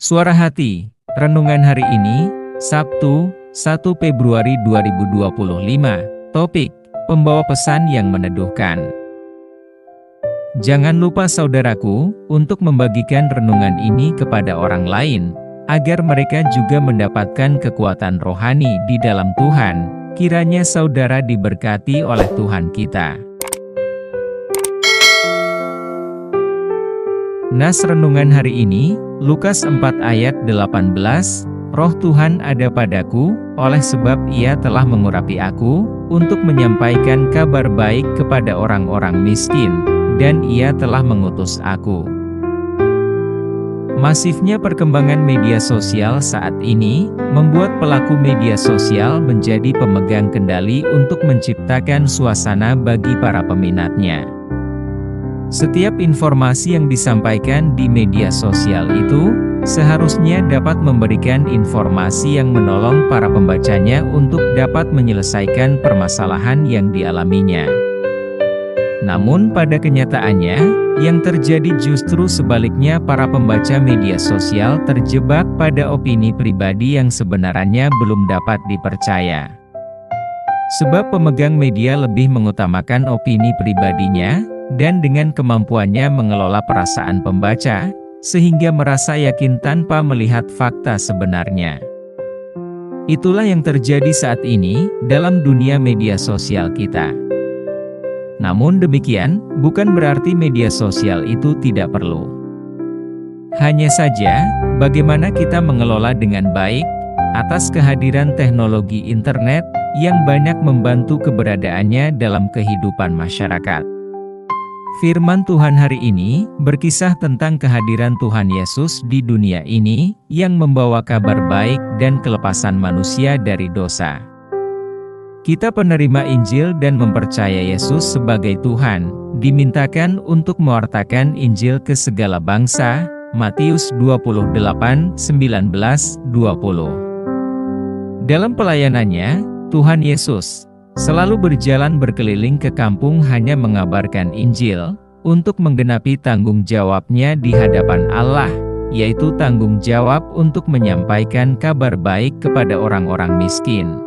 Suara Hati, renungan hari ini, Sabtu, 1 Februari 2025, topik, pembawa pesan yang meneduhkan. Jangan lupa saudaraku, untuk membagikan renungan ini kepada orang lain, agar mereka juga mendapatkan kekuatan rohani di dalam Tuhan. Kiranya saudara diberkati oleh Tuhan kita. Nas renungan hari ini, Lukas 4 ayat 18, Roh Tuhan ada padaku, oleh sebab Ia telah mengurapi aku, untuk menyampaikan kabar baik kepada orang-orang miskin, dan Ia telah mengutus aku. Masifnya perkembangan media sosial saat ini, membuat pelaku media sosial menjadi pemegang kendali untuk menciptakan suasana bagi para peminatnya. Setiap informasi yang disampaikan di media sosial itu, seharusnya dapat memberikan informasi yang menolong para pembacanya untuk dapat menyelesaikan permasalahan yang dialaminya. Namun pada kenyataannya, yang terjadi justru sebaliknya, para pembaca media sosial terjebak pada opini pribadi yang sebenarnya belum dapat dipercaya. Sebab pemegang media lebih mengutamakan opini pribadinya, dan dengan kemampuannya mengelola perasaan pembaca, sehingga merasa yakin tanpa melihat fakta sebenarnya. Itulah yang terjadi saat ini, dalam dunia media sosial kita. Namun demikian, bukan berarti media sosial itu tidak perlu. Hanya saja, bagaimana kita mengelola dengan baik, atas kehadiran teknologi internet, yang banyak membantu keberadaannya dalam kehidupan masyarakat. Firman Tuhan hari ini berkisah tentang kehadiran Tuhan Yesus di dunia ini, yang membawa kabar baik dan kelepasan manusia dari dosa. Kita penerima Injil dan mempercaya Yesus sebagai Tuhan, dimintakan untuk mewartakan Injil ke segala bangsa, Matius 28, 19-20. Dalam pelayanannya, Tuhan Yesus selalu berjalan berkeliling ke kampung hanya mengabarkan Injil, untuk menggenapi tanggung jawabnya di hadapan Allah, yaitu tanggung jawab untuk menyampaikan kabar baik kepada orang-orang miskin.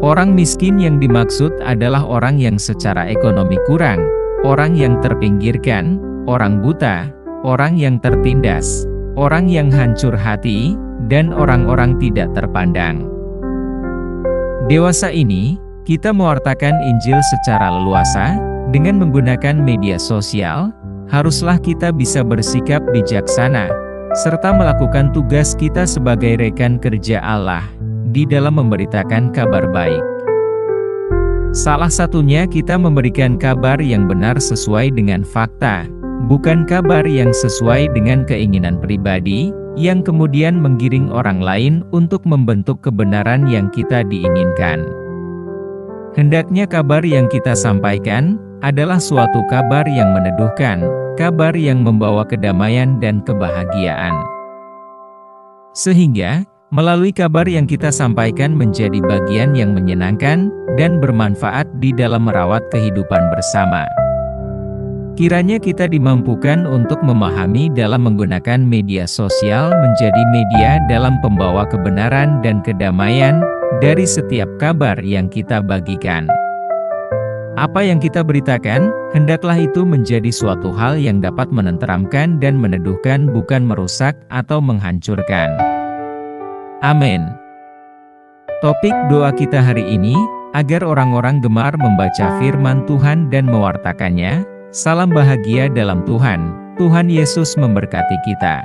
Orang miskin yang dimaksud adalah orang yang secara ekonomi kurang, orang yang terpinggirkan, orang buta, orang yang tertindas, orang yang hancur hati, dan orang-orang tidak terpandang. Dewasa ini, kita mewartakan Injil secara leluasa, dengan menggunakan media sosial, haruslah kita bisa bersikap bijaksana, serta melakukan tugas kita sebagai rekan kerja Allah, di dalam memberitakan kabar baik. Salah satunya kita memberikan kabar yang benar sesuai dengan fakta, bukan kabar yang sesuai dengan keinginan pribadi, yang kemudian menggiring orang lain untuk membentuk kebenaran yang kita diinginkan. Hendaknya kabar yang kita sampaikan adalah suatu kabar yang meneduhkan, kabar yang membawa kedamaian dan kebahagiaan. Sehingga, melalui kabar yang kita sampaikan menjadi bagian yang menyenangkan dan bermanfaat di dalam merawat kehidupan bersama. Kiranya kita dimampukan untuk memahami dalam menggunakan media sosial menjadi media dalam pembawa kebenaran dan kedamaian dari setiap kabar yang kita bagikan. Apa yang kita beritakan, hendaklah itu menjadi suatu hal yang dapat menenteramkan dan meneduhkan, bukan merusak atau menghancurkan. Amin. Topik doa kita hari ini, agar orang-orang gemar membaca firman Tuhan dan mewartakannya. Salam bahagia dalam Tuhan, Tuhan Yesus memberkati kita.